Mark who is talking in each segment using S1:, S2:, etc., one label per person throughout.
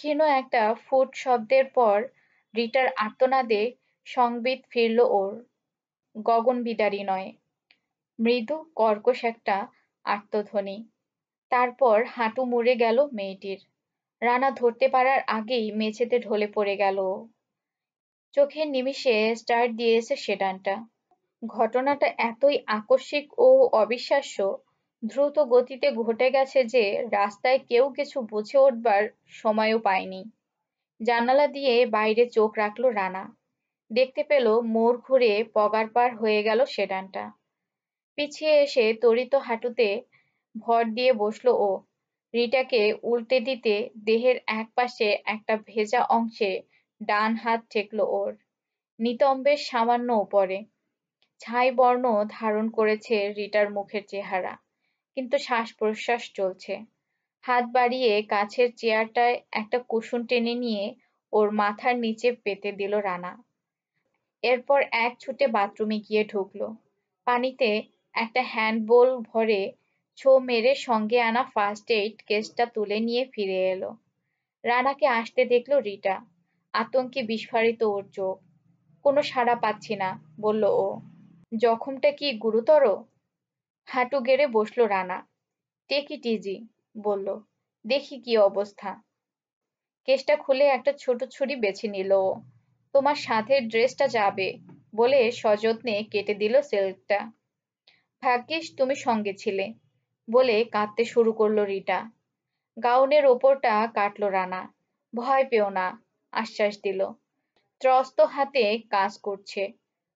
S1: ক্ষীণ একটা ফুট শব্দের পর রিটার আর্তনাদে সংবিৎ ফিরল ওর। গগনবিদারী নয়, মৃদু কর্কশ একটা আর্তধ্বনি। তারপর হাঁটু মুড়ে গেল মেয়েটির। রানা ধরতে পারার আগেই মেঝেতে ঢলে পড়ে গেল ও। চোখের নিমিষে স্টার্ট দিয়েছে সেডানটা। ঘটনাটা এতই আকস্মিক ও অবিশ্বাস্য, দ্রুত গতিতে ঘটে গেছে যে রাস্তায় কেউ কিছু বুঝে উঠবার সময়ও পায়নি। জানালা দিয়ে বাইরে চোখ রাখল রানা। দেখতে পেল মোড় ঘুরে পগার পার হয়ে গেল সেডানটা। পিছিয়ে এসে তড়িত হাঁটুতে ভর দিয়ে বসল ও। রিটাকে উল্টে দিতে দেহের একপাশে একটা ভেজা অংশে ডান হাত ঠেকল ওর। নিতম্বের সামান্য ওপরে ছাই বর্ণ ধারণ করেছে রিটার মুখের চেহারা, কিন্তু শ্বাস প্রশ্বাস চলছে। হাত বাড়িয়ে কাছের চেয়ারটায় একটা কুশন টেনে নিয়ে ওর মাথার নিচে পেতে দিল রানা। এরপর এক ছুটে বাথরুমে গিয়ে ঢুকলো। পানিতে একটা হ্যান্ডবোল ভরে ছো মেরে সঙ্গে আনা ফার্স্ট এইড কেসটা তুলে নিয়ে ফিরে এলো। রানাকে আসতে দেখলো রিটা। আতঙ্কে বিস্ফারিত ওর চোখ। কোনো সাড়া পাচ্ছি না, বলল ও। জখমটা কি গুরুতর? হাঁটু গেড়ে বসলো রানা। টেক ইট ইজি, বলল। দেখি কি অবস্থা। কেসটা খুলে একটা ছোট ছুরি বেছে নিল ও। তোমার সাথে ড্রেসটা যাবে, বলে সযত্নে কেটে দিল সিল্কটা। ভাগ্যিস তুমি সঙ্গে ছিলে, বলে কাঁদতে শুরু করলো রিটা। গাউনের ওপরটা কাটলো রানা। ভয় পেও না, আশ্বাস দিল। ত্রস্ত হাতে কাজ করছে,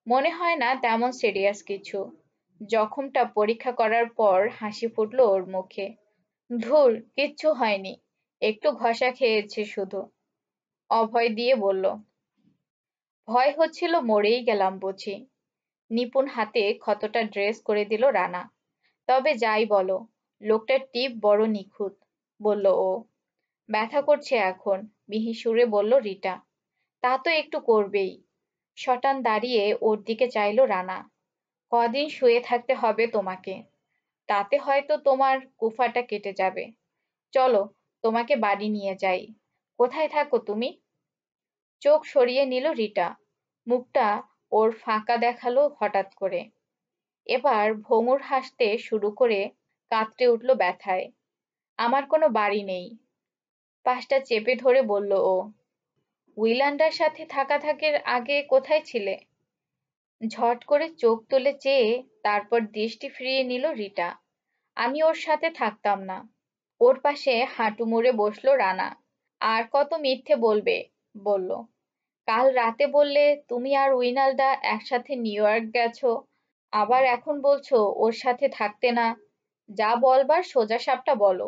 S1: মনে হয় না তেমন সিরিয়াস কিছু। জখমটা পরীক্ষা করার পর হাসি ফুটলো ওর মুখে। ধুর, কিচ্ছু হয়নি, একটু ঘষা খেয়েছে শুধু, অভয় দিয়ে বলল। ভয় হচ্ছিল মরেই গেলাম বুঝি। নিপুণ হাতে ক্ষতটা ড্রেস করে দিল রানা। তবে যাই বলো, লোকটার টিপ বড় নিখুঁত, বলল ও। ব্যথা করছে এখন, মিহি সুরে বলল রিটা। তা তো একটু করবেই। শটান দাঁড়িয়ে ওর দিকে চাইল রানা। কদিন শুয়ে থাকতে হবে তোমাকে, তাতে হয়তো তোমার কুফাটা কেটে যাবে। চলো, তোমাকে বাড়ি নিয়ে যাই। কোথায় থাকো তুমি? চোখ সরিয়ে নিল রিটা। মুখটা ওর ফাঁকা দেখালো হঠাৎ করে। এবার ভোঙর হাসতে শুরু করে কাঁদতে উঠল ব্যথায়। আমার কোনো বাড়ি নেই, পাশটা চেপে ধরে বলল ও। উইলান্ডার সাথে থাকার আগে কোথায় ছিলে? ঝট করে চোখ তুলে চেয়ে তারপর দৃষ্টি ফিরিয়ে নিল রিটা। আমি ওর সাথে থাকতাম না। ওর পাশে হাঁটু মুড়ে বসলো রানা। আর কত মিথ্যে বলবে, বলল। কাল রাতে বললে তুমি আর উইনালদা একসাথে নিউ ইয়র্ক গেছো, আবার এখন বলছো ওর সাথে থাকতে না। যা বলবার সোজাসাপটা বলো,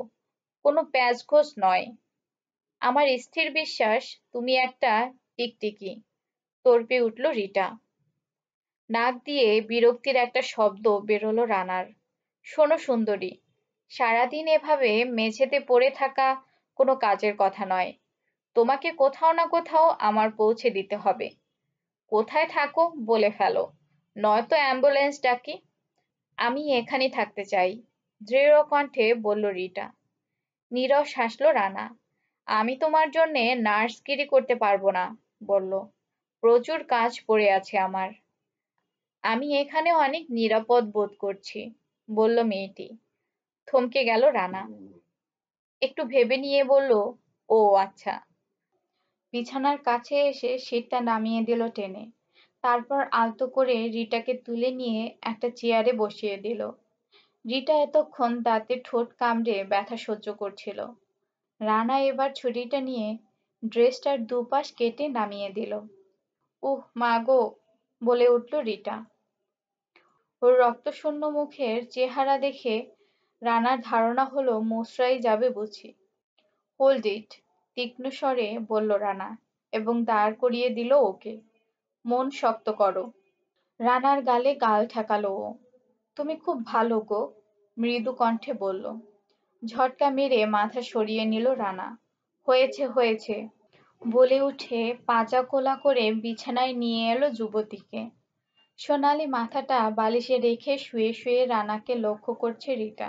S1: কোনো প্যাঁচঘোষ নয়। আমার স্থির বিশ্বাস তুমি একটা টিকটিকি, তর্পে উঠল রিটা। নাক দিয়ে বিরক্তির একটা শব্দ বেরোলো রানার। শোনো সুন্দরী, সারাদিন এভাবে মেঝেতে পড়ে থাকা কোনো কাজের কথা নয়। তোমাকে কোথাও না কোথাও আমার পৌঁছে দিতে হবে। কোথায় থাকো বলে ফেলো, নয়তো অ্যাম্বুলেন্স ডাকি। আমি এখানেই থাকতে চাই, দৃঢ় কণ্ঠে বলল রিটা। নীরস হাসলো রানা। আমি তোমার জন্যে নার্সগিরি করতে পারবো না, বলল। প্রচুর কাজ পড়ে আছে আমার। আমি এখানে অনেক নিরাপদ বোধ করছি, বলল মেয়েটি। থমকে গেল রানা। একটু ভেবে নিয়ে বলল, ও আচ্ছা। বিছানার কাছে এসে সিটটা নামিয়ে দিল টেনে। তারপর আলতো করে রিটাকে তুলে নিয়ে একটা চেয়ারে বসিয়ে দিল। রিটা এতক্ষণ দাঁতে ঠোঁট কামড়ে ব্যথা সহ্য করছিল। রানা এবার ছুরিটা নিয়ে ড্রেসটার দুপাশ কেটে নামিয়ে দিল। উহ মা গো, বলে উঠল রিটা। ওর রক্তশূন্য মুখের চেহারা দেখে রানার ধারণা হলো মোচড়াই যাবে বুঝি। হোল্ড ইট, তীক্ষ্ণ স্বরে বলল রানা, এবং দাঁড় করিয়ে দিল ওকে। মন শক্ত করো। রানার গালে গাল ঠেকালো ও। তুমি খুব ভালো গো, মৃদু কণ্ঠে বলল। ঝটকা মেরে মাথা সরিয়ে নিল রানা। হয়েছে হয়েছে, বলে উঠে পাজা কোলা করে বিছানায় নিয়ে এলো যুবতীকে। সোনালি মাথাটা বালিশে রেখে শুয়ে শুয়ে রানাকে লক্ষ্য করছে রিটা।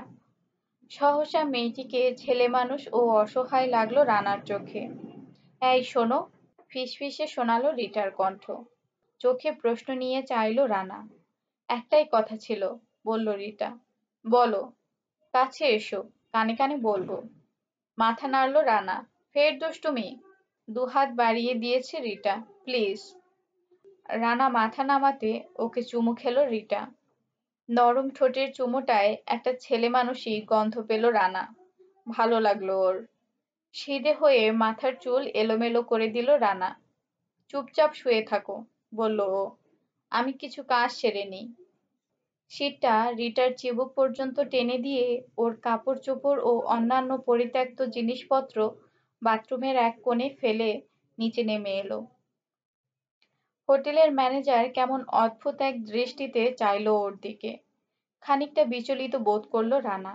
S1: সহসা মেয়েটিকে ছেলেমানুষ ও অসহায় লাগলো রানার চোখে। এই শোনো, ফিসফিসে শোনালো রিটার কণ্ঠ। চোখে প্রশ্ন নিয়ে চাইলো রানা। একটাই কথা ছিল, বলল রিটা। বলো। কাছে এসো, কানে কানে বলবো। মাথা নাড়ল রানা। ফের দুষ্টুমি? দুহাত বাড়িয়ে দিয়েছে রিটা। প্লিজ। রানা মাথা নামাতে ওকে চুমু খেলো রিটা। নরম ঠোঁটের চুমুটায় একটা ছেলেমানুষি গন্ধ পেল রানা। ভালো লাগলো ওর। সিধে হয়ে মাথার চুল এলোমেলো করে দিল রানা। চুপচাপ শুয়ে থাকো, বলল ও। আমি কিছু কাজ সেরে নিই। শীতটা রিটার চিবুক পর্যন্ত টেনে দিয়ে ওর কাপড় চোপড় ও অন্যান্য পরিত্যক্ত জিনিসপত্র বাথরুমের এক কোণে ফেলে নিচে নেমে এলো। হোটেলের ম্যানেজার কেমন অদ্ভুত এক দৃষ্টিতে চাইলো ওর দিকে। খানিকটা বিচলিত বোধ করলো রানা।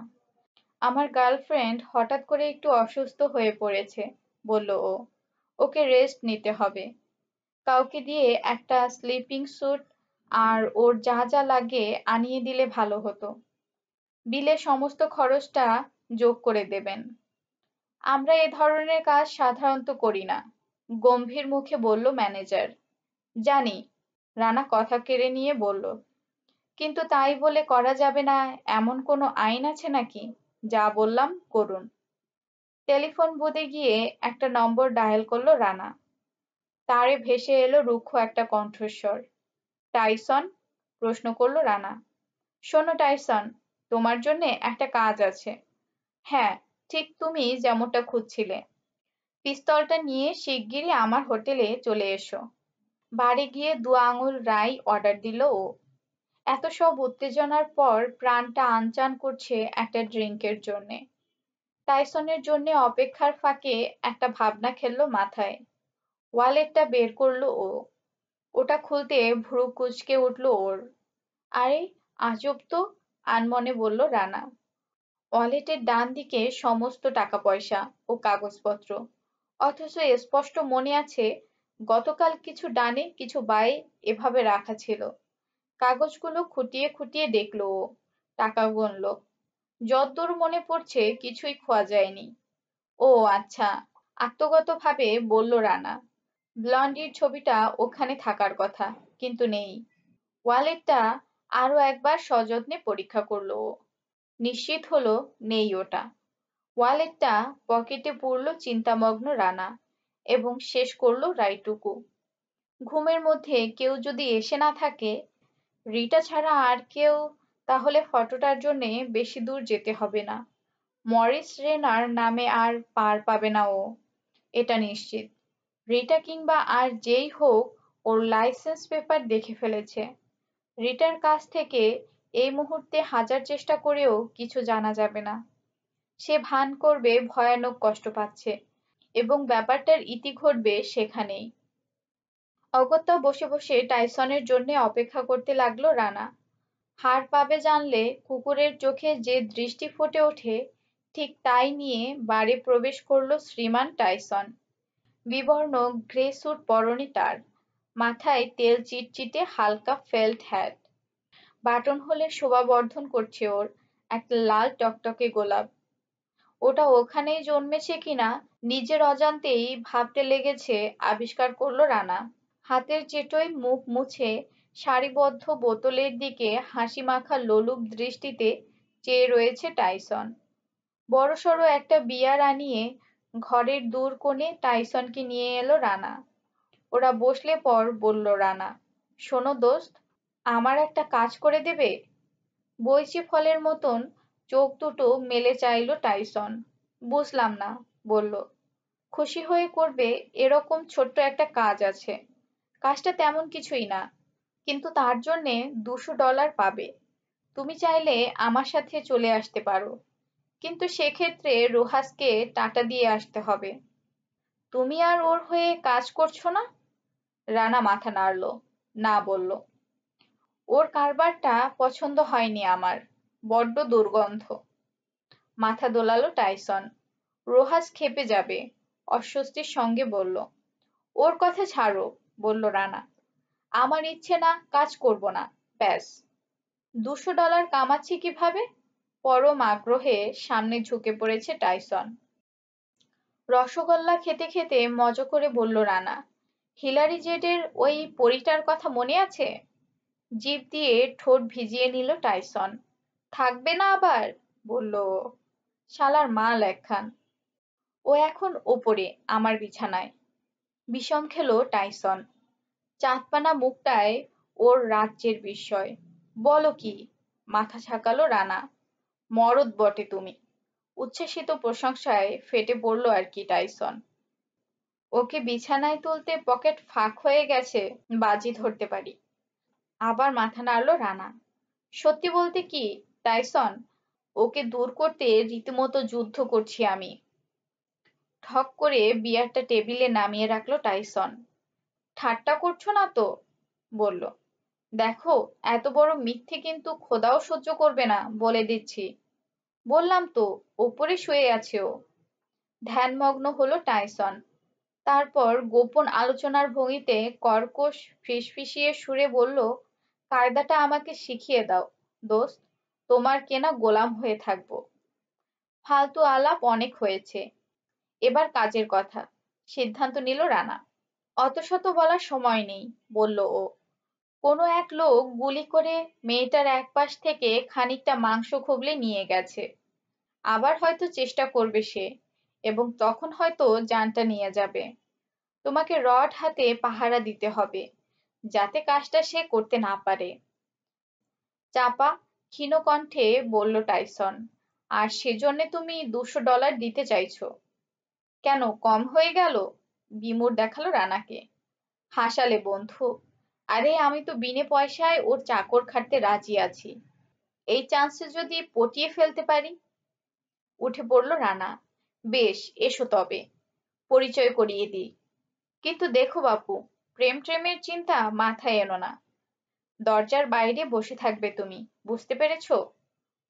S1: আমার গার্লফ্রেন্ড হঠাৎ করে একটু অসুস্থ হয়ে পড়েছে, বলল ও। ওকে রেস্ট নিতে হবে। কাউকে দিয়ে একটা স্লিপিং স্যুট আর ওর যা যা লাগে আনিয়ে দিলে ভালো হতো। বিলে সমস্ত খরচটা যোগ করে দেবেন। আমরা এ ধরনের কাজ সাধারণত করি না, গম্ভীর মুখে বলল ম্যানেজার। জানি, রানা কথা কেড়ে নিয়ে বলল। কিন্তু তাই বলে করা যাবে না এমন কোনো আইন আছে নাকি? যা বললাম করুন। টেলিফোন বুথে গিয়ে একটা নম্বর ডায়াল করলো রানা। তারে ভেসে এলো রুক্ষ একটা কণ্ঠস্বর। টাইসন? প্রশ্ন করলো রানা। শোনো টাইসন, তোমার জন্যে একটা কাজ আছে। হ্যাঁ, ঠিক তুমি যেমনটা খুঁজছিলে। পিস্তলটা নিয়ে শিগগিরই আমার হোটেলে চলে এসো। বাড়ি গিয়ে 2 আঙুল রাই অর্ডার দিল ও। এত সব উত্তেজনার পর প্রাণটা আনচান করছে একটা ড্রিঙ্কের জন্যে। টাইসনের জন্যে অপেক্ষার ফাঁকে একটা ভাবনা খেললো মাথায়। ওয়ালেটটা বের করলো ও। ওটা খুলতে ভ্রু কুঁচকে উঠল ওর। আরে, আজব তো, আনমনে বলল রানা। ওয়ালেটের ডান দিকে সমস্ত টাকা পয়সা ও কাগজপত্র, অথচ স্পষ্ট মনে আছে গতকাল কিছু ডানে কিছু বায়ে এভাবে রাখা ছিল। কাগজগুলো খুঁটিয়ে খুঁটিয়ে দেখলো ও, টাকা গুনলো। যদ্দূর মনে পড়ছে কিছুই খোয়া যায়নি। ও আচ্ছা, আত্মগতভাবে বলল রানা। ব্লন্ডির ছবিটা ওখানে থাকার কথা, কিন্তু নেই। ওয়ালেটটা আরো একবার সযত্নে পরীক্ষা করলো ও। নিশ্চিত হলো নেই ওটা। ওয়ালেটটা পকেটে পুরল চিন্তামগ্ন রানা এবং শেষ করলো রাইটুকু। ঘুমের মধ্যে কেউ যদি এসে না থাকে, রিটা ছাড়া আর কেউ, তাহলে ফটোটার জন্যে বেশি দূর যেতে হবে না। মরিস রেনার নামে আর পার পাবে না ও, এটা নিশ্চিত। রিটা কিংবা আর যেই হোক ওর লাইসেন্স পেপার দেখে ফেলেছে। রিটার কাছ থেকে এই মুহূর্তে হাজার চেষ্টা করেও কিছু জানা যাবে না। সে ভান করবে ভয়ানক কষ্ট পাচ্ছে এবং ব্যাপারটার ইতি ঘটবে সেখানেই। অগত্যা বসে বসে টাইসনের জন্য অপেক্ষা করতে লাগলো রানা। হার পাবে জানলে কুকুরের চোখে যে দৃষ্টি ফুটে ওঠে, ঠিক তাই নিয়ে বাড়ি প্রবেশ করলো শ্রীমান টাইসন। বিবর্ণ গ্রে স্যুট পরনে তার, মাথায় তেল চিটচিটে হালকা ফেল্ট হ্যাট। বাটন হোলে শোভাবর্ধন করছে ওর একটা লাল টকটকে গোলাপ। ওটা ওখানেই জন্মেছে কিনা নিজের অজান্তেই ভাবতে লেগেছে আবিষ্কার করলো রানা। হাতের চেটোয় মুখ মুছে সারিবদ্ধ বোতলের দিকে হাসি মাখা লোলুপ দৃষ্টিতে চেয়ে রয়েছে টাইসন। বড়সড় একটা বিয়ার আনিয়ে ঘরের দূর কোণে টাইসনকে নিয়ে এলো রানা। ওরা বসলে পর বলল রানা, শোনো দোস্ত, আমার একটা কাজ করে দেবে? বইচি ফলের মতন চোখ দুটো মেলে চাইল টাইসন। বুঝলাম না, বলল। খুশি হয়ে করবে এরকম ছোট্ট একটা কাজ আছে। কাজটা তেমন কিছুই না, কিন্তু তার জন্যে $200 পাবে। তুমি চাইলে আমার সাথে চলে আসতে পারো, কিন্তু সেক্ষেত্রে রোহাসকে টাটা দিয়ে আসতে হবে। তুমি আর ওর হয়ে কাজ করছো না? রানা মাথা নাড়ল, না বলল। ওর কারবারটা পছন্দ হয়নি আমার, বড্ড দুর্গন্ধ। মাথা দোলালো টাইসন। রোহাস ক্ষেপে যাবে, অস্বস্তির সঙ্গে বলল। ওর কথা ছাড়ো, বলল রানা। আমার ইচ্ছে না কাজ করব না, ব্যাস। $200 কামাচ্ছি কিভাবে? পরম আগ্রহে সামনে ঝুঁকে পড়েছে টাইসন। রসগোল্লা খেতে খেতে মজা করে বলল রানা, হিলারি জেডের ওই পরীটার কথা মনে আছে? জিভ দিয়ে ঠোঁট ভিজিয়ে নিল টাইসন। থাকবে না আবার, বলল ও। শালার মাল একখান। ও এখন ওপরে আমার বিছানায়, বিষম খেলো টাইসন। চাঁদপানা মুখটায় ওর রাজ্যের বিস্ময়। বলো কি? মাথা ঝাঁকালো রানা। মরদ বটে তুমি। উচ্ছ্বসিত প্রশংসায় ফেটে পড়ল আর কি টাইসন। ওকে বিছানায় তুলতে পকেট ফাঁক হয়ে গেছে, বাজি ধরতে পারি। আবার মাথা নাড়ল রানা। সত্যি বলতে কি টাইসন, ওকে দূর করতে রীতিমতো যুদ্ধ করছি আমি। ঠক করে বিয়ারটা টেবিলে নামিয়ে রাখলো টাইসন। ঠাট্টা করছো না তো? বলল। দেখো, এত বড় মিথ্যে কিন্তু খোদাও সহ্য করবে না, বলে দিচ্ছি। বললাম তো, ওপরে শুয়ে আছে ও। ধ্যানমগ্ন হলো টাইসন। তারপর গোপন আলোচনার ভঙ্গিতে কর্কশ ফিসফিসিয়ে সুরে বলল, কায়দাটা আমাকে শিখিয়ে দাও দোস্ত, তোমার কেনা গোলাম হয়ে থাকবো। ফালতু আলাপ অনেক হয়েছে, এবার কাজের কথা, সিদ্ধান্ত নিল রানা। অত শত বলার সময় নেই, বলল ও। কোনো এক লোক গুলি করে মেয়েটার এক পাশ থেকে খানিকটা মাংস খুবলে নিয়ে গেছে। আবার হয়তো চেষ্টা করবে সে, এবং তখন হয়তো জানটা নিয়ে যাবে। তোমাকে রড হাতে পাহারা দিতে হবে, যাতে কাজটা সে করতে না পারে। চাপা ক্ষীণ কণ্ঠে বলল টাইসন। আর সেজন্যে তুমি $200 দিতে চাইছো? কেন, কম হয়ে গেল? বিমূঢ় দেখালো রানাকে। হাসালে বন্ধু। আরে আমি তো বিনে পয়সায় ওর চাকর খাটতে রাজি আছি। এই চান্সে যদি পটিয়ে ফেলতে পারি। উঠে পড়ল রানা। বেশ, এসো তবে, পরিচয় করিয়ে দিই। কিন্তু দেখো বাপু, প্রেম ট্রেমের চিন্তা মাথায় এনো না। দরজার বাইরে বসে থাকবে তুমি, বুঝতে পেরেছো?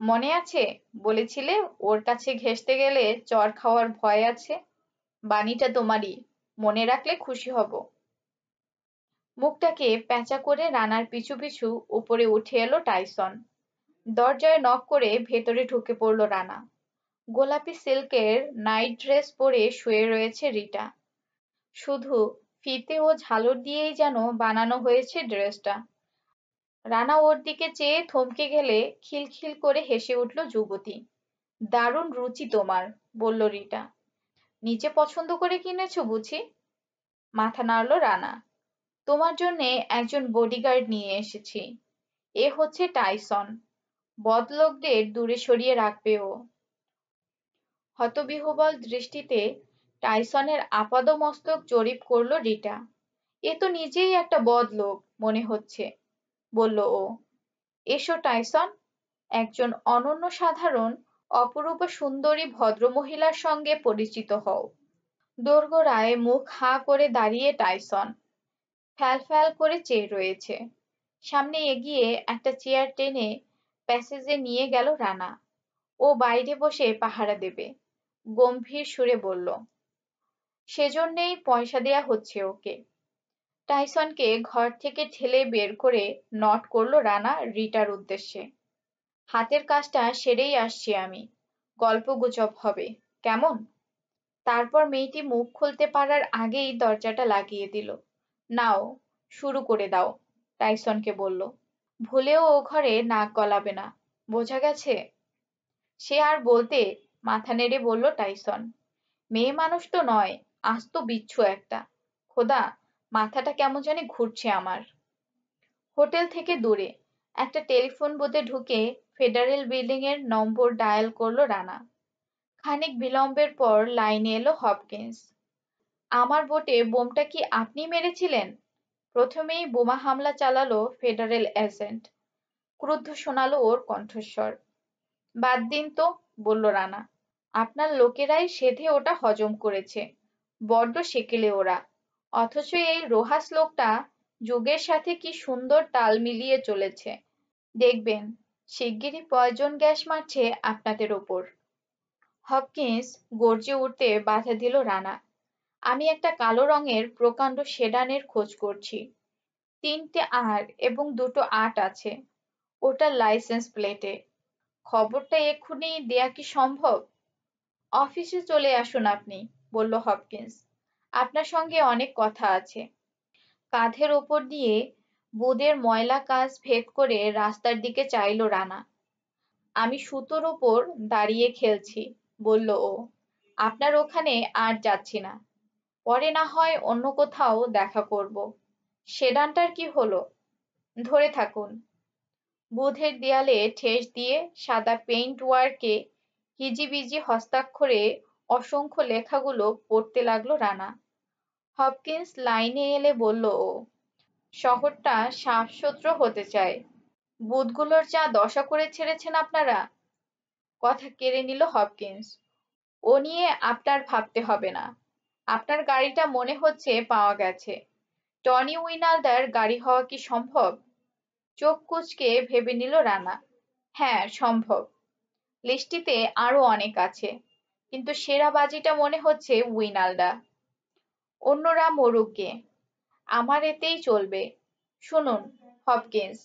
S1: মনে আছে বলেছিলে ওর কাছে ঘেঁষতে গেলে চড় খাওয়ার ভয় আছে? বাণীটা তোমারই, মনে রাখলে খুশি হব। মুখটাকে প্যাঁচা করে রানার পিছু পিছু উপরে উঠে এলো টাইসন। দরজায় নক করে ভেতরে ঢুকে পড়ল রানা। গোলাপি সিল্কের নাইট ড্রেস পরে শুয়ে রয়েছে রিটা। শুধু ফিতে ও ঝালর দিয়েই যেন বানানো হয়েছে ড্রেসটা। রানা ওর দিকে চেয়ে থমকে গেলে খিলখিল করে হেসে উঠল যুবতী। দারুণ রুচি তোমার, বলল রিটা। নিজে পছন্দ করে কিনেছো বুঝি? মাথা নাড়ল রানা। তোমার জন্যে একজন বডিগার্ড নিয়ে এসেছি। এ হচ্ছে টাইসন। বদলোকদের দূরে সরিয়ে রাখবে ও। হতবিহ্বল দৃষ্টিতে টাইসনের আপাদমস্তক জরিপ করল রিটা। এ তো নিজেই একটা বদলোক মনে হচ্ছে, বলল ও। এসো টাইসন, একজন অনন্য সাধারণ অপরূপা সুন্দরী ভদ্রমহিলার সঙ্গে পরিচিত হও। দোরগোড়ায় মুখ হাঁ করে দাঁড়িয়ে টাইসন ফ্যাল ফ্যাল করে চেয়ে রয়েছে। সামনে এগিয়ে একটা চেয়ার টেনে প্যাসেজে নিয়ে গেল রানা। ও বাইরে বসে পাহারা দেবে, গম্ভীর সুরে বলল। সেজন্যেই পয়সা দেয়া হচ্ছে ওকে। টাইসনকে ঘর থেকে ঠেলে বের করে নট করলো রানা রিটার উদ্দেশ্যে। হাতের কাজটা সেরেই আসছি আমি, গল্পগুজব হবে কেমন? তারপর মেয়েটি মুখ খুলতে পারার আগেই দরজাটা লাগিয়ে দিল। নাও, শুরু করে দাও, টাইসনকে বলল। ভুলেও ও ঘরে নাক গলাবে না, বোঝা গেছে? সে আর বলতে, মাথা নেড়ে বলল টাইসন। মেয়ে মানুষ তো নয়, আস্ত বিচ্ছু একটা। খোদা, মাথাটা কেমন জানি ঘুরছে আমার। হোটেল থেকে দূরে একটা টেলিফোন বুথে ঢুকে ফেডারেল বিল্ডিং এর নম্বর ডায়াল করলো রানা। খানিক বিলম্বের পর লাইনে এলো হপকিন্স। আমার বোটে বোমটা কি আপনি মেরেছিলেন? প্রথমেই বোমা হামলা চালালো ফেডারেল এজেন্ট। ক্রুদ্ধ শোনালো ওর কণ্ঠস্বর। বাদ দিন তো, বলল রানা। আপনার লোকেরাই সেধে ওটা হজম করেছে। বড্ড সেকেলে ওরা। অথচ এই রোহাস লোকটা যুগের সাথে কি সুন্দর তাল মিলিয়ে চলেছে। দেখবেন, শিগগিরই পয়জন গ্যাস মারছে আপনাদের ওপর। হপকিন্স গর্জে উঠতে বাধা দিল রানা। আমি একটা কালো রঙের প্রকাণ্ড সেডানের খোঁজ করছি। 3টে আর এবং 2টো 8 আছে ওটার লাইসেন্স প্লেটে। খবরটা এক্ষুনি দেয়া কি সম্ভব? অফিসে চলে আসুন আপনি, বলল হপকিন্স। আপনার সঙ্গে অনেক কথা আছে। কাঁধের ওপর দিয়ে বুদের ময়লা কাঁচ ভেদ করে রাস্তার দিকে চাইল রানা। আমি সুতোর ওপর দাঁড়িয়ে খেলছি, বলল ও। আপনার ওখানে আর যাচ্ছি না। পরে না হয় অন্য কোথাও দেখা করব। সেডানটার কি হলো? ধরে থাকুন। বুথের দেয়ালে ঠেস দিয়ে সাদা পেইন্ট ওয়ার্কে হিজিবিজি হস্তাক্ষরে অসংখ্য লেখাগুলো পড়তে লাগলো রানা। হপকিন্স লাইনে এলে বলল ও, শহরটা সাফসুতরো হতে চায়। বুথগুলোর যা দশা করে ছেড়েছেন আপনারা। কথা কেড়ে নিল হপকিন্স। ও নিয়ে আপনার ভাবতে হবে না। আপনার গাড়িটা মনে হচ্ছে পাওয়া গেছে। টনি উইনালদার গাড়ি হওয়া কি সম্ভব? চোখ কুঁচকে ভেবে নিল রানা। হ্যাঁ, সম্ভব। লিস্টিতে আরো অনেক আছে, কিন্তু সেরা বাজিটা মনে হচ্ছে উইনালদা। অন্যরা মরুক গে, আমার এতেই চলবে। শুনুন হপকিন্স,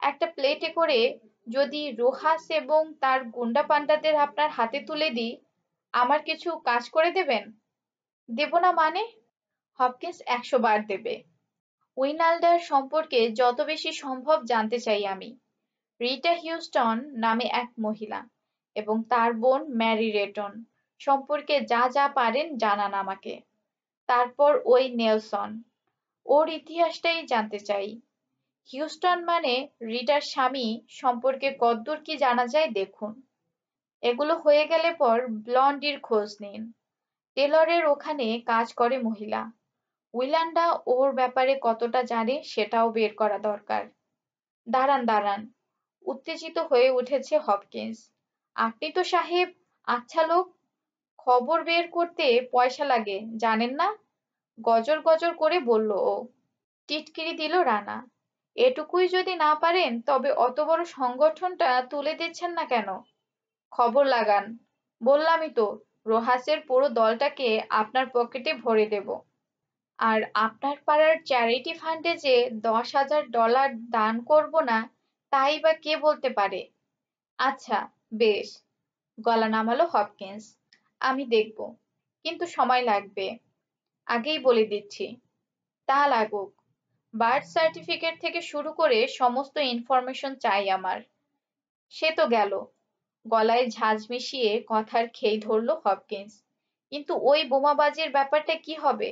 S1: একটা প্লেটে করে যদি রোহাস এবং তার গুন্ডা পান্ডাদের আপনার হাতে তুলে দিই, আমার কিছু কাজ করে দেবেন? দেব না মানে? হপকিন্স 100 বার দেবে। উইনালদার সম্পর্কে যত বেশি সম্ভব জানতে চাই আমি। রিটা হিউস্টন নামে এক মহিলা এবং তার বোন ম্যারি রেটন সম্পর্কে যা যা পারেন জানান আমাকে। তারপর ওই নেলসন, ওর ইতিহাসটাই জানতে চাই। হিউস্টন মানে রিটার স্বামী সম্পর্কে কতদূর কি জানা যায় দেখুন। এগুলো হয়ে গেলে পর ব্লন্ডির খোঁজ নিন। টেলরের ওখানে কাজ করে মহিলা। উইলান্ডা ওর ব্যাপারে কতটা জানে সেটাও বের করা দরকার। দাঁড়ান দাঁড়ান, উত্তেজিত হয়ে উঠেছে হপকিন্স। আপনি তো সাহেব আচ্ছা লোক। খবর বের করতে পয়সা লাগে জানেন না? গজর গজর করে বলল ও। টিটকিরি দিল রানা। এটুকুই যদি না পারেন তবে অত বড় সংগঠনটা তুলে দিচ্ছেন না কেন? খবর লাগান। বললামই তো, রোহাসের পুরো দলটাকে আপনার পকেটে ভরে দেব। আর আপনার পাড়ার চ্যারিটি ফান্ডে যে $10,000 দান করব না, তাই বা কে বলতে পারে? আচ্ছা, বেশ, গলা নামালো হপকিন্স। আমি দেখব, কিন্তু সময় লাগবে। আগেই বলে দিচ্ছি। তা লাগুক। বার্থ সার্টিফিকেট থেকে শুরু করে সমস্ত ইনফরমেশন চাই আমার। সে তো গেল। গলায় ঝাঁঝ মিশিয়ে কথার খেই ধরল হপকিন্স। কিন্তু ওই বোমাবাজির ব্যাপারটা কি হবে?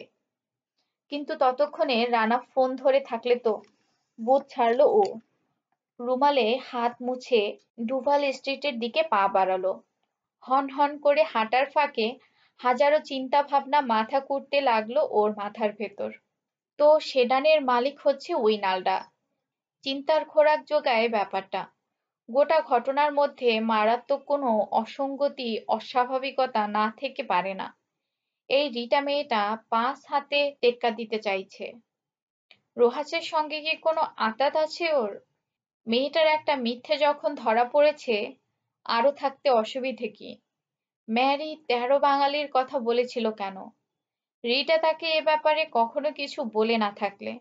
S1: কিন্তু ততক্ষণে রানা ফোন ধরে থাকলে তো। বুথ ছাড়লো ও। রুমালে হাত মুছে ডুভাল স্ট্রিটের দিকে পা বাড়ালো। হন হন করে হাঁটার ফাঁকে হাজারো চিন্তা ভাবনা মাথা কুটতে লাগলো ওর মাথার ভেতর। তো সেডানের মালিক হচ্ছে উইনালডা। চিন্তার খোরাক জোগায় ব্যাপারটা। গোটা ঘটনার মধ্যে মারাত্মক কোনো অসঙ্গতি অস্বাভাবিকতা না থেকে পারে না। এই রিটা মেয়েটা 5 হাতে টেক্কা দিতে চাইছে। রোহাসের সঙ্গে কি কোনো আঁতাত আছে ওর? মেয়েটার একটা মিথ্যে যখন ধরা পড়েছে, আরো থাকতে অসুবিধে কি? ম্যারি 13 বাঙালির কথা বলেছিল কেন? রিটা তাকে এ ব্যাপারে কখনো কিছু বলে না থাকলে।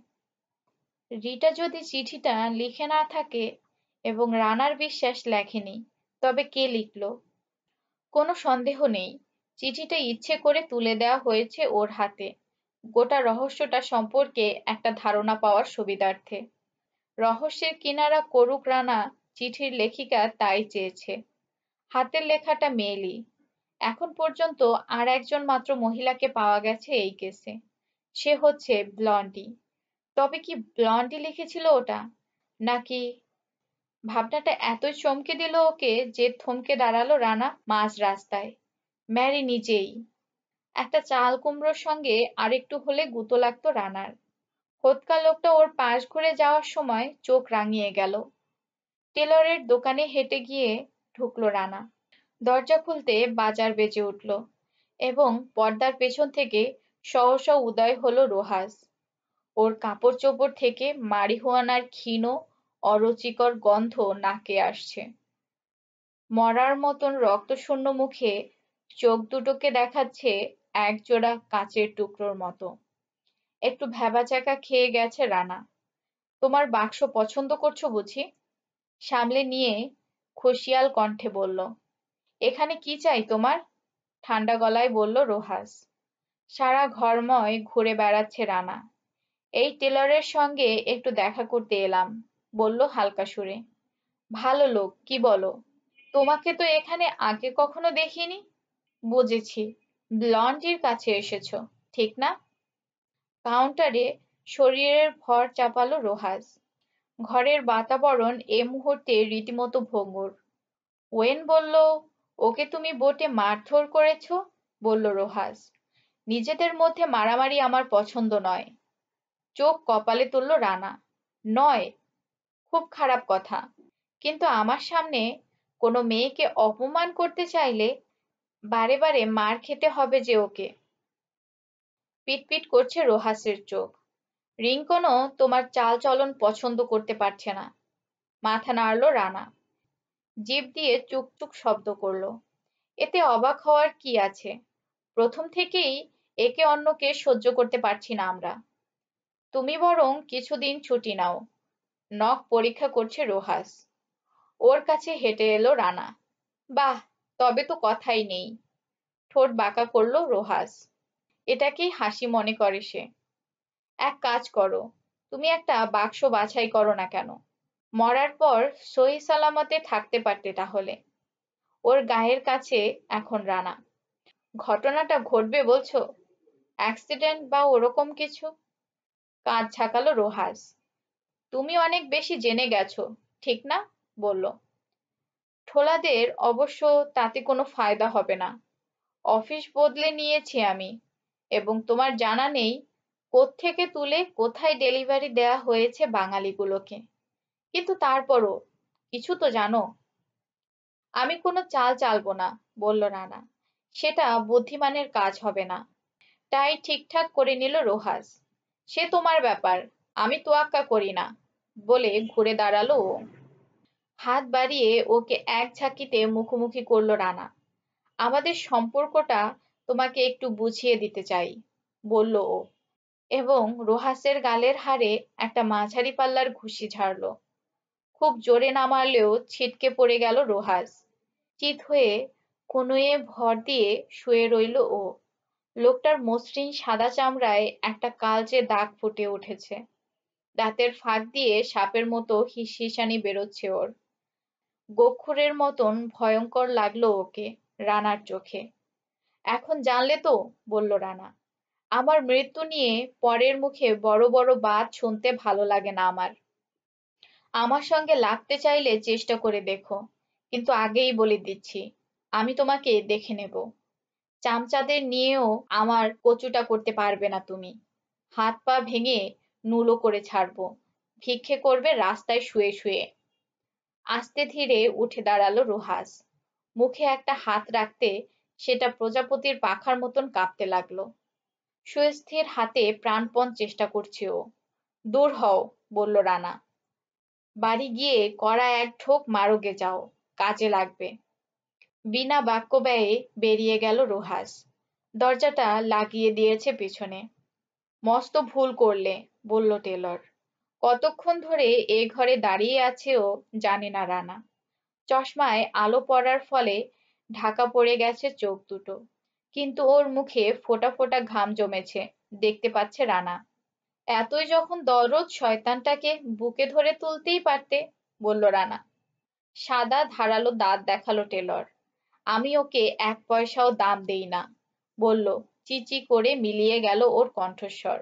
S1: রিটা যদি চিঠিটা লিখে না থাকে এবং রানার বিশ্বাস লেখেনি, তবে কে লিখলো? কোনো সন্দেহ নেই, চিঠিটা ইচ্ছে করে তুলে দেওয়া হয়েছে ওর হাতে, গোটা রহস্যটা সম্পর্কে একটা ধারণা পাওয়ার সুবিধার্থে। রহস্যের কিনারা করুক রানা, চিঠির লেখিকা তাই চেয়েছে। হাতের লেখাটা মেয়েলি। এখন পর্যন্ত আর একজন মাত্র মহিলাকে পাওয়া গেছে এই কেসে। সে হচ্ছে ব্লন্ডি। তবে কি ব্লন্ডি লিখেছিল ওটা? নাকি? ভাবনাটা এতই চমকে দিল ওকে যে থমকে দাঁড়ালো রানা মাঝ রাস্তায়। ম্যারি নিজেই। একটা চাল কুমড়োর সঙ্গে আরেকটু হলে গুঁতো লাগতো রানার। হোতকা লোকটা ওর পাশ ঘুরে যাওয়ার সময় চোখ রাঙিয়ে গেল। টেলরের দোকানে হেঁটে গিয়ে ঢুকলো রানা। দরজা খুলতে বাজার বেজে উঠল এবং পর্দার পেছন থেকে সহসা উদয় হলো রোহাস। ওর কাপড় চোপড় থেকে মারিহুয়ানার ক্ষীণ অরুচিকর গন্ধ নাকে আসছে। মরার মতন রক্তশূন্য মুখে চোখ দুটোকে দেখাচ্ছে একজোড়া কাচের টুকরোর মতো। একটু ভ্যাবাচ্যাকা খেয়ে গেছে রানা। তোমার বাক্স পছন্দ করছো বুঝি? সামলে নিয়ে খোশিয়াল কণ্ঠে বলল। এখানে কি চাই তোমার? ঠান্ডা গলায় বলল রোহাস। সারা ঘরময় ঘুরে বেড়াচ্ছে রানা। এই টেলরের সঙ্গে একটু দেখা করতে এলাম, বলল হালকা সুরে। ভালো লোক, কি বলো? তোমাকে তো এখানে আগে কখনো দেখিনি। বুঝেছি, ব্লন্ডির কাছে এসেছো, ঠিক না? কাউন্টারে শরীরের ভর চাপালো রোহাস। ঘরের বাতাবরণ এ মুহূর্তে রীতিমতো ভঙ্গুর। ওয়েন বলল, ওকে তুমি বোটে মারধর করেছো? বলল রোহাস। নিজেদের মধ্যে মারামারি আমার পছন্দ নয়। চোখ কপালে তুলল রানা। নয়? খুব খারাপ কথা। কিন্তু আমার সামনে কোনো মেয়েকে অপমান করতে চাইলে বারে বারে মার খেতে হবে যে ওকে। পিটপিট করছে রোহাসের চোখ। রিঙ্কনও তোমার চাল চলন পছন্দ করতে পারছে না। মাথা নাড়ল রানা। জিভ দিয়ে চুকচুক শব্দ করলো। এতে অবাক হওয়ার কি আছে? প্রথম থেকেই একে অন্যকে সহ্য করতে পারছি না আমরা। তুমি বরং কিছুদিন ছুটি নাও। নখ পরীক্ষা করছে রোহাস। ওর কাছে হেঁটে এলো রানা। বাহ, তবে তো কথাই নেই। ঠোঁট বাঁকা করলো রোহাস। এটাকেই হাসি মনে করে সে। এক কাজ করো, তুমি একটা বাক্স বাছাই করো না কেন? মরার পর সহি সালামতে থাকতে পারতে তাহলে। ওর গায়ের কাছে এখন রানা। ঘটনাটা ঘটবে বলছো? অ্যাক্সিডেন্ট বা ওরকম কিছু? কাঁধ ঝাঁকালো রোহাস। তুমি অনেক বেশি জেনে গেছো, ঠিক না? বলল। ঠোলাদের অবশ্য তাতে কোনো ফায়দা হবে না। অফিস বদলে নিয়েছি আমি, এবং তোমার জানা নেই কোত্থেকে তুলে কোথায় ডেলিভারি দেয়া হয়েছে বাঙালিগুলোকে। কিন্তু তারপরও কিছু তো জানো। আমি কোনো চাল চালবো না, বলল রানা। সেটা বুদ্ধিমানের কাজ হবে না। টাই ঠিকঠাক করে নিল রোহাস। সে তোমার ব্যাপার, আমি তোয়াক্কা করি না, বলে ঘুরে দাঁড়ালো ও। হাত বাড়িয়ে ওকে এক ঝাঁকিতে মুখোমুখি করলো রানা। আমাদের সম্পর্কটা তোমাকে একটু বুঝিয়ে দিতে চাই, বলল ও, এবং রোহাসের গালের হাড়ে একটা মাঝারি পাল্লার ঘুষি ঝাড়লো। খুব জোরে না মারলেও ছিটকে পড়ে গেল রোহাস। চিত হয়ে কনুইয়ে ভর দিয়ে শুয়ে রইল ও। লোকটার মসৃণ সাদা চামড়ায় একটা কালচে দাগ ফুটে উঠেছে। দাঁতের ফাঁক দিয়ে সাপের মতো হিসহিসানি বেরোচ্ছে ওর। গোখরের মতন ভয়ঙ্কর লাগলো ওকে রানার চোখে। এখন জানলে তো, বলল রানা। আমার মৃত্যু নিয়ে পরের মুখে বড় বড় বাত শুনতে ভালো লাগে না আমার। আমার সঙ্গে লাগতে চাইলে চেষ্টা করে দেখো, কিন্তু আগেই বলে দিচ্ছি, আমি তোমাকে দেখে নেব। চামচাদের নিয়েও আমার কচুটা করতে পারবে না তুমি। হাত পা ভেঙে নুলো করে ছাড়বো। ভিক্ষে করবে রাস্তায় শুয়ে শুয়ে। আস্তে ধীরে উঠে দাঁড়ালো রোহাস। মুখে একটা হাত রাখতে সেটা প্রজাপতির পাখার মতন কাঁপতে লাগলো। সুস্থির হাতে প্রাণপণ চেষ্টা করছে ও। দূর হও, বলল রানা। বাড়ি গিয়ে কড়া এক ঢোক মারোগে যাও, কাজে লাগবে। বিনা বাক্য ব্যয়ে বেরিয়ে গেল রোহাস। দরজাটা লাগিয়ে দিয়েছে পেছনে। মস্ত ভুল করলে, বলল টেলর। কতক্ষণ ধরে এ ঘরে দাঁড়িয়ে আছে ও জানে না রানা। চশমায় আলো পড়ার ফলে ঢাকা পড়ে গেছে চোখ দুটো, কিন্তু ওর মুখে ফোঁটা ফোঁটা ঘাম জমেছে, দেখতে পাচ্ছে রানা। এতই যখন দরদ শয়তানটাকে বুকে ধরে তুলতেই পারতে, বলল রানা। সাদা ধারালো দাঁত দেখালো টেলর। আমি ওকে এক পয়সাও দাম দেই না, বলল। চিচি করে মিলিয়ে গেল ওর কণ্ঠস্বর।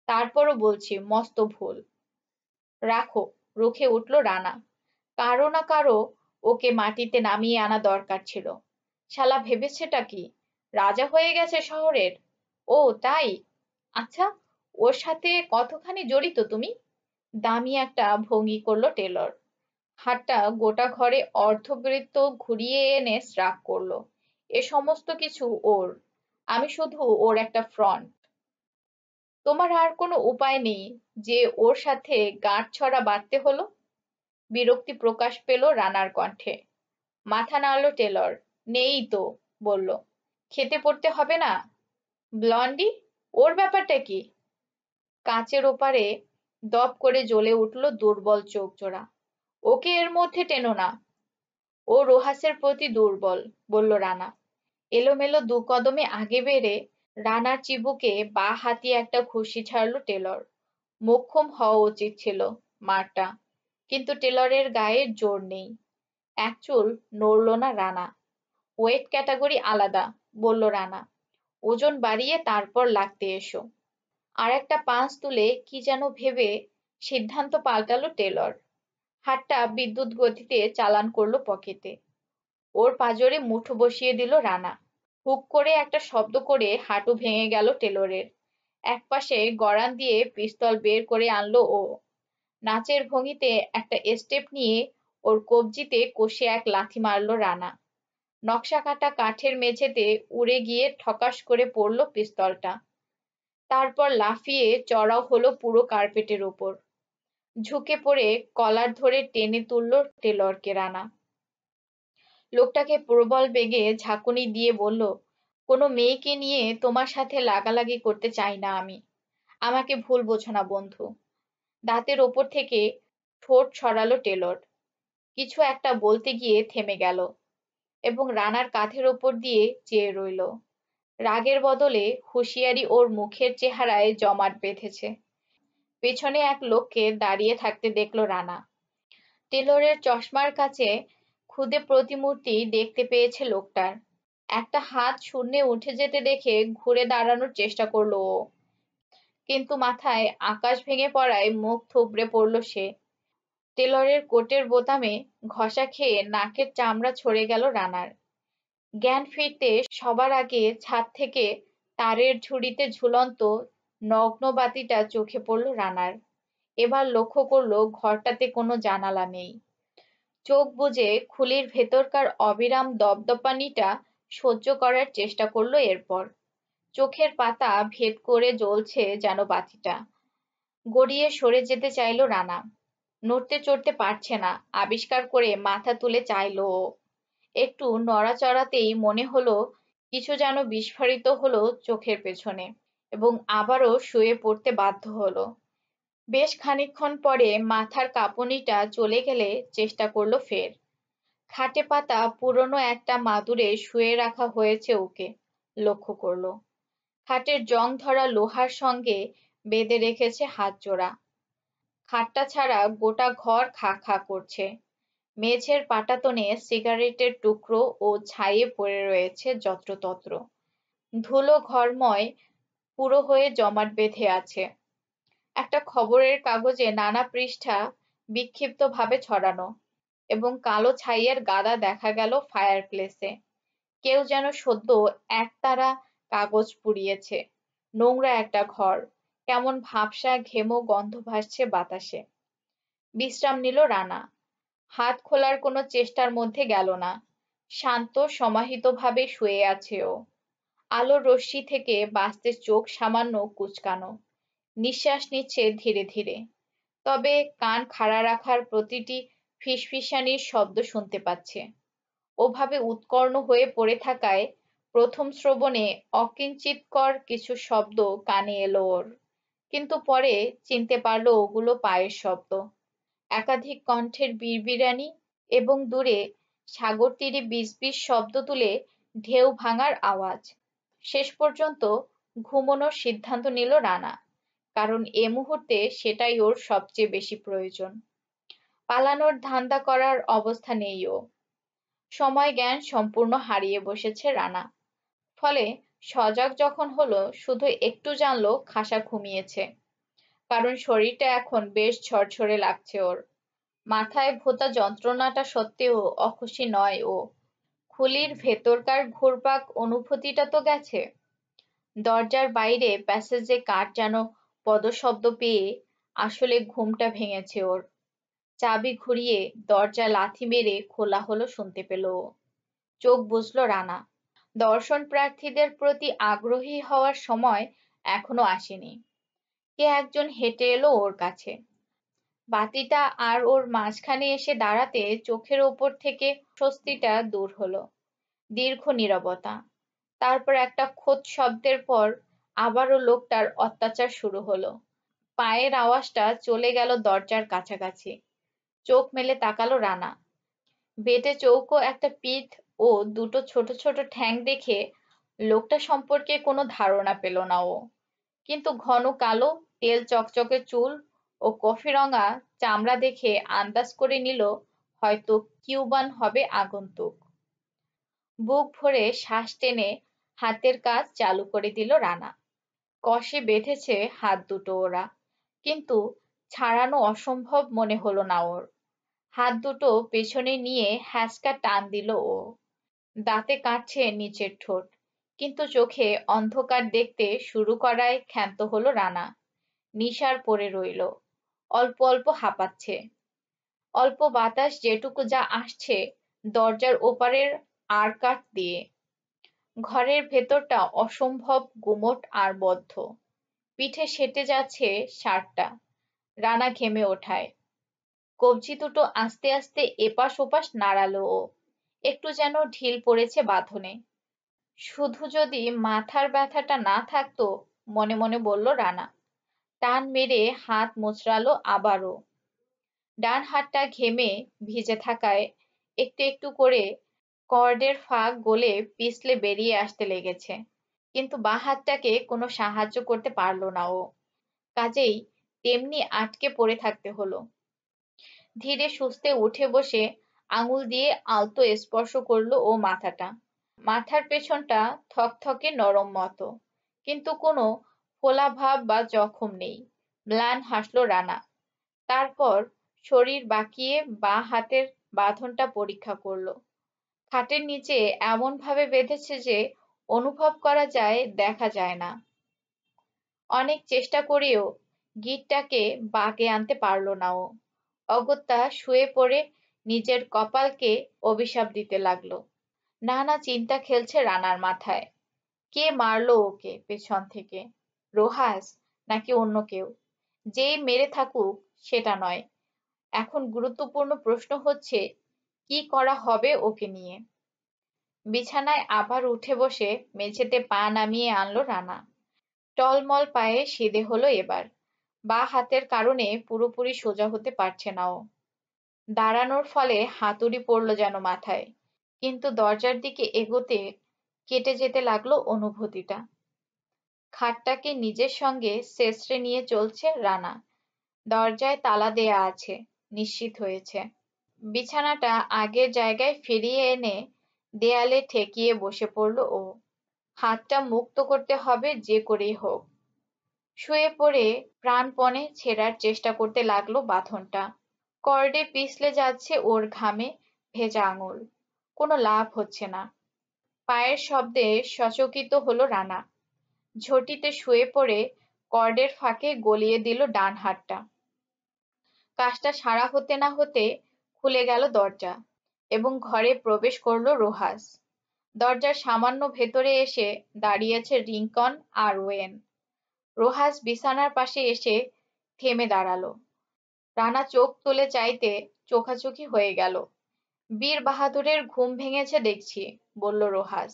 S1: তারপরও বলছি, মস্ত ভুল। রাখো, রুখে উঠল রানা। কারো না কারো ওকে মাটিতে নামিয়ে আনা দরকার ছিল। শালা ভেবেছেটা কি, রাজা হয়ে গেছে শহরের? ও তাই? আচ্ছা, ওর সাথে কতখানি জড়িত তুমি? দামি একটা ভঙ্গি করলো টেলর। হাতটা গোটা ঘরে অর্ধবৃত্ত ঘুরিয়ে এনে রাগ করলো। এ সমস্ত কিছু ওর। আমি শুধু ওর একটা ফ্রন্ট। তোমার আর কোনো উপায় নেই যে ওর সাথে গাঁটছড়া বাঁধতে হলো? বিরক্তি প্রকাশ পেল রানার কণ্ঠে। মাথা নাড়ল টেলর। নেই তো, বলল। খেতে পড়তে হবে না? ব্লন্ডি, ওর ব্যাপারটা কি? কাঁচের ওপারে দপ করে জ্বলে উঠল দুর্বল চোখ জোড়া। ওকে এর মধ্যে টেনো না। ও রোহাসের প্রতি দুর্বল, বলল রানা। এলোমেলো দু কদমে আগে বেড়ে রানার চিবুকে বা হাতিয়ে একটা ঘুষি ছাড়লো টেলর। মোক্ষম হওয়া উচিত ছিল মারটা, কিন্তু টেলরের গায়ে জোর নেই। এক চুল নড়ল না রানা। ওয়েট ক্যাটাগরি আলাদা, বলল রানা। ওজন বাড়িয়ে তারপর লাগতে এসো। আর একটা পাঁচ তুলে কি যেন ভেবে সিদ্ধান্ত পাল্টালো টেলর। হাতটা বিদ্যুৎ গতিতে চালান করলো পকেটে। ওর পাঁজরে মুঠো বসিয়ে দিল রানা। হুক করে একটা শব্দ করে হাঁটু ভেঙে গেল টেলরের। একপাশে গড়ান দিয়ে পিস্তল বের করে আনলো ও। নাচের ভঙ্গিতে একটা স্টেপ নিয়ে ওর কবজিতে কষে এক লাথি মারল রানা। নকশা কাটা কাঠের মেঝেতে উড়ে গিয়ে ঠকাস করে পড়ল পিস্তলটা। তারপর লাফিয়ে চড়াও হলো পুরো কার্পেটের ওপর। ঝুঁকে পড়ে কলার ধরে টেনে তুলল টেলরকে রানা। লোকটাকে প্রবল বেগে ঝাঁকুনি দিয়ে বলল, কোনো মেয়েকে নিয়ে তোমার সাথে লাগালাগি করতে চাই না আমি। আমাকে ভুল বোঝো না বন্ধু। দাঁতের ওপর থেকে ঠোঁট সরালো টেলর। কিছু একটা বলতে গিয়ে থেমে গেল এবং রানার কাঁধের ওপর দিয়ে চেয়ে রইল। রাগের বদলে হুঁশিয়ারি ওর মুখের চেহারায় জমাট বেঁধেছে। পেছনে এক লোককে দাঁড়িয়ে থাকতে দেখল রানা। টেলরের চশমার কাছে খুদে প্রতিমূর্তি দেখতে পেয়েছে লোকটার। একটা হাত শূন্যে উঠে যেতে দেখে ঘুরে দাঁড়ানোর চেষ্টা করলো ও, কিন্তু মাথায় আকাশ ভেঙে পড়ায় মুখ থুবড়ে পড়ল সে। টেলরের কোটের বোতামে ঘষা খেয়ে নাকের চামড়া ছড়ে গেল রানার। জ্ঞান ফিরতে সবার আগে ছাদ থেকে তারের ঝুড়িতে ঝুলন্ত নগ্ন বাতিটা চোখে পড়ল রানার। এবার লক্ষ্য করলো ঘরটাতে কোনো জানালা নেই। চোখ বুজে খুলির ভেতরকার অবিরাম দপদপানিটা সহ্য করার চেষ্টা করলো এরপর। চোখের পাতা ভেদ করে জ্বলছে যেন বাতিটা। গড়িয়ে সরে যেতে চাইলো রানা। নড়তে চড়তে পারছে না, আবিষ্কার করে মাথা তুলে চাইলো ও। একটু নড়াচড়াতেই মনে হলো কিছু যেন বিস্ফোরিত হলো চোখের পেছনে এবং আবারও শুয়ে পড়তে বাধ্য হলো। বেশ খানিকক্ষণ পরে মাথার কাঁপুনিটা চলে গেলে চেষ্টা করলো ফের। খাটে পাতা পুরনো একটা মাদুরে শুয়ে রাখা হয়েছে ওকে, লক্ষ্য করলো। খাটের জং ধরা লোহার সঙ্গে বেঁধে রেখেছে হাত জোড়া। খাটটা ছাড়া গোটা ঘর খা খা করছে। মেঝের পাটাতনে সিগারেটের টুকরো ও ছাইয়ে পড়ে রয়েছে যত্রতত্র। ধুলো ঘরময় পুরো হয়ে জমাট বেঁধে আছে। একটা খবরের কাগজে নানা পৃষ্ঠা বিক্ষিপ্তভাবে ছড়ানো এবং কালো ছাইয়ের গাদা দেখা গেল ফায়ার প্লেসে। কেউ যেন সদ্য একতারা কাগজ পুড়িয়েছে। নোংরা একটা ঘর, কেমন ভাবসা ঘেমো গন্ধ ভাসছে বাতাসে। বিশ্রাম নিল রানা। হাত খোলার কোনো চেষ্টার মধ্যে গেল না। শান্ত সমাহিতভাবে শুয়ে আছে ও। আলোর রশ্মি থেকে বাঁচতে চোখ সামান্য কুঁচকানো। নিঃশ্বাস নিচ্ছে ধীরে ধীরে, তবে কান খাড়া রাখার প্রতিটি ফিসফিসানির শব্দ শুনতে পাচ্ছে। ওভাবে উৎকর্ণ হয়ে পড়ে থাকায় প্রথম শ্রবণে অকিঞ্চিৎকর কিছু শব্দ কানে এলো ওর, কিন্তু পরে চিনতে পারলো ওগুলো পায়ের শব্দ। একাধিক কণ্ঠের বিড়বিড়ানি এবং দূরে সাগর তীরে বিজ শব্দ তুলে ঢেউ ভাঙার আওয়াজ। শেষ পর্যন্ত ঘুমানোর সিদ্ধান্ত নিল রানা, কারণ এ মুহূর্তে সেটাই ওর সবচেয়ে বেশি প্রয়োজন। পালানোর ধান্দা করার অবস্থা নেই ও। সময় জ্ঞান সম্পূর্ণ হারিয়ে বসেছে রানা। ফলে সজাগ যখন হলো শুধু একটু জানলো খাসা ঘুমিয়েছে, কারণ শরীরটা এখন বেশ ঝরঝরে লাগছে ওর। মাথায় ভোঁতা যন্ত্রণাটা সত্ত্বেও অখুশি নয় ও। খুলির ভেতরকার ঘুরপাক অনুভূতিটা তো গেছে। দরজার বাইরে প্যাসেজে কার যেন পদশব্দ পেয়ে আসলে ঘুমটা ভেঙেছে ওর। চাবি ঘুরিয়ে দরজা লাথি মেরে খোলা হলো শুনতে পেল ও। চোখ বুজল রানা। দর্শন প্রার্থীদের প্রতি আগ্রহী হওয়ার সময় এখনো আসেনি। কে একজন হেঁটে এলো ওর কাছে। বাতিটা আর ওর মাঝখানে এসে দাঁড়াতে চোখের ওপর থেকে স্বস্তিটা দূর হলো। দীর্ঘ নীরবতা। তারপর একটা খোঁত শব্দের পর আবারও লোকটার অত্যাচার শুরু হলো। পায়ের আওয়াজটা চলে গেল দরজার কাছাকাছি। চোখ মেলে তাকালো রানা। বেটে চৌকো একটা পিঠ ও দুটো ছোট ছোট ঠ্যাং দেখে লোকটা সম্পর্কে কোনো ধারণা পেল না ও, কিন্তু ঘন কালো তেল চকচকে চুল ও কফি রঙা চামড়া দেখে আন্দাজ করে নিল হয়তো কিউবান হবে আগন্তুক। বুক ভরে শ্বাস টেনে হাতের কাজ চালু করে দিল রানা। কষে বেঁধেছে হাত দুটো ওরা, কিন্তু ছাড়ানো অসম্ভব মনে হলো না ওর। হাত দুটো পেছনে নিয়ে হ্যাঁচকা টান দিল ও। দাঁতে কাটছে নিচের ঠোঁট, কিন্তু চোখে অন্ধকার দেখতে শুরু করায় ক্ষান্ত হলো রানা। নিশার পড়ে রইল, অল্প অল্প হাঁপাচ্ছে। অল্প বাতাস যেটুকু যা আসছে দরজার ওপারের আড়কাঠ দিয়ে। ঘরের ভেতরটা অসম্ভব গুমোট আর বদ্ধ। পিঠে সেঁটে যাচ্ছে শার্টটা। রানা ঘেমে ওঠায়। কবজি দুটো আস্তে আস্তে এপাশ ওপাশ নাড়ালো ও। একটু যেন ঢিল পড়েছে বাঁধনে। শুধু যদি মাথার ব্যথাটা না থাকতো, মনে মনে বলল রানা। টান মেরে হাত মোচড়ালো আবারও। ডান হাতটা ঘেমে ভিজে থাকায় একটু একটু করে কর্ডের ফাঁক গলে পিছলে বেরিয়ে আসতে লেগেছে, কিন্তু বাঁ হাতটাকে কোনো সাহায্য করতে পারলো না ও। কাজেই তেমনি আটকে পড়ে থাকতে হলো। ধীরে সুস্থে উঠে বসে আঙুল দিয়ে আলতো স্পর্শ করলো ও মাথাটা। মাথার পেছনটা থকথকে নরম মতো, কিন্তু কোনো ফোলা ভাব বা জখম নেই। ম্লান হাসলো রানা। তারপর শরীর বাঁকিয়ে বাঁ হাতের বাঁধনটা পরীক্ষা করলো। খাটের নিচে এমন ভাবে বেঁধেছে যে অনুভব করা যায়, দেখা যায় না। অনেক চেষ্টা করেও গিঁটটাকে বাগে আনতে পারল না ও। অগত্যা শুয়ে পড়ে নিজের কপালকে অভিশাপ দিতে লাগলো। নানা চিন্তা খেলছে রানার মাথায়। কে মারলো ওকে পেছন থেকে? রোহাস নাকি অন্য কেউ? যেই মেরে থাকুক সেটা নয়, এখন গুরুত্বপূর্ণ প্রশ্ন হচ্ছে কি করা হবে ওকে নিয়ে। বিছানায় আবার উঠে বসে মেঝেতে পা নামিয়ে আনলো রানা। টলমল পায়ে সিধে হলো এবার। বাঁ হাতের কারণে পুরোপুরি সোজা হতে পারছে না ও। দাঁড়ানোর ফলে হাতুড়ি পড়ল যেন মাথায়, কিন্তু দরজার দিকে এগোতে কেটে যেতে লাগলো অনুভূতিটা। খাটটাকে নিজের সঙ্গে শেষরে নিয়ে চলছে রানা। দরজায় তালা দেয়া আছে, নিশ্চিত হয়েছে। বিছানাটা আগের জায়গায় ফিরিয়ে এনে দেয়ালে ঠেকিয়ে বসে পড়ল ও। হাতটা মুক্ত করতে হবে যে করেই হোক। শুয়ে পড়ে প্রাণপণে ছেঁড়ার চেষ্টা করতে লাগলো বাঁধনটা। কর্ডে পিছলে যাচ্ছে ওর ঘামে ভেজা আঙুল। কোনো লাভ হচ্ছে না। পায়ের শব্দে সচকিত হলো রানা। ঝটিতে শুয়ে পড়ে কর্ডের ফাঁকে গলিয়ে দিল ডান হাতটা। কাজটা সারা হতে না হতে খুলে গেল দরজা এবং ঘরে প্রবেশ করলো রোহাস। দরজার সামান্য ভেতরে এসে দাঁড়িয়েছে রিংকন আর ওয়েন। রোহাস বিছানার পাশে এসে থেমে দাঁড়ালো। রানা চোখ তুলে চাইতে চোখাচোখি হয়ে গেল। বীর বাহাদুরের ঘুম ভেঙেছে দেখছি, বলল রোহাস।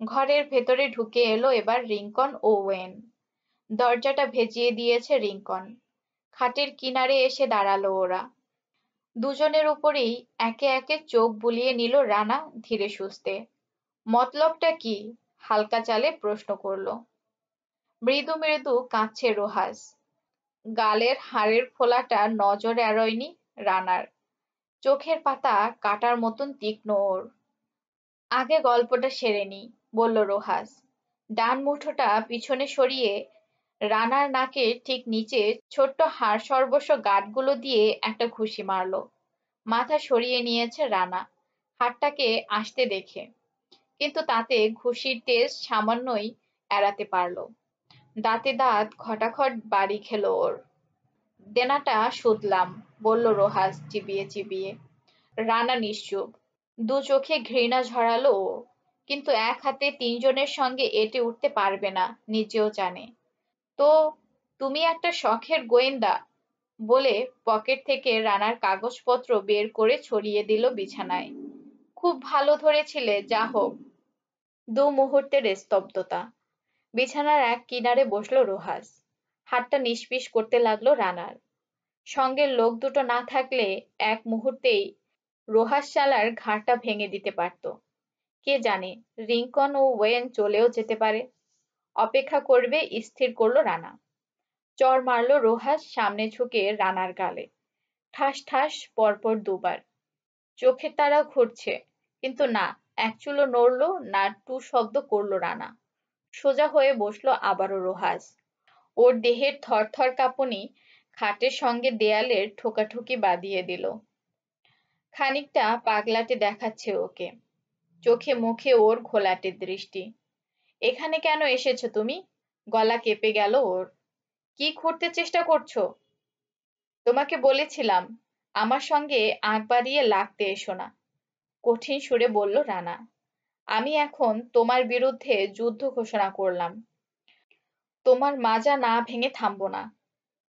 S1: ঘরের ভেতরে ঢুকে এলো এবার রিংকন ও ওয়েন। দরজাটা ভেজিয়ে দিয়েছে রিংকন। খাটের কিনারে এসে দাঁড়ালো ওরা। দুজনের উপরেই একে একে চোখ বুলিয়ে নিল রানা ধীরে সুস্থে। মতলবটা কি? হালকা চালে প্রশ্ন করলো। মৃদু মৃদু কাঁদছে রোহাস। গালের হাড়ের ফোলাটা নজর এড়োয়নি রানার। চোখের পাতা কাটার মতন তীক্ষ্ণ ওর। আগে গল্পটা সেরে নি, বলল রোহাস। ডান মুঠোটা পিছনে সরিয়ে রানার নাকের ঠিক নিচে ছোট্ট হাড় সর্বস্ব গাঁটগুলো দিয়ে একটা ঘুষি মারলো। মাথা সরিয়ে নিয়েছে রানা হাতটাকে আসতে দেখে, কিন্তু তাতে ঘুষির তেজ সামান্যই এড়াতে পারলো। দাঁতে দাঁত খটাখট বাড়ি খেলো ওর। দেনাটা শুধলাম, বলল রোহাস চিবিয়ে চিবিয়ে। রানা নিশ্চুপ। দু চোখে ঘৃণা ঝরালো ও, কিন্তু এক হাতে তিনজনের সঙ্গে এঁটে উঠতে পারবে না, নিজেও জানে। তো তুমি একটা শখের গোয়েন্দা, বলে পকেট থেকে রানার কাগজপত্র বের করে ছড়িয়ে দিল বিছানায়। খুব ভালো ধরেছিলে, যা হোক। দু মুহূর্তের স্তব্ধতা। বিছানার এক কিনারে বসলো রোহাস। হাতটা নিষ্পিস করতে লাগলো রানার। সঙ্গের লোক দুটো না থাকলে এক মুহূর্তেই রোহাস শালার ঘাড়টা ভেঙে দিতে পারত। কে জানে, রিংকন ও ওয়েন চলেও যেতে পারে। অপেক্ষা করবে স্থির করলো রানা। চড় মারলো রোহাস সামনে ঝুঁকে রানার গালে। ঠাস ঠাস পরপর দুবার। চোখের তারা ঘুরছে, কিন্তু না, এক চুলও নড়লো না, টু শব্দ করলো রানা। সোজা হয়ে বসলো আবারও রোহাস। ওর দেহের থরথর কাঁপুনি খাটের সঙ্গে দেয়ালের ঠোকাঠুকি বাঁধিয়ে দিল। খানিকটা পাগলাটে দেখাচ্ছে ওকে। চোখে মুখে ওর ঘোলাটে দৃষ্টি। এখানে কেন এসেছো তুমি? গলা কেঁপে গেল ওর। কি খুঁড়তে চেষ্টা করছো? তোমাকে বলেছিলাম আমার সঙ্গে আঁক বাড়িয়ে লাগতে এসো না, কঠিন সুরে বলল রানা। আমি এখন তোমার বিরুদ্ধে যুদ্ধ ঘোষণা করলাম। তোমার মাজা না ভেঙে থামবো না।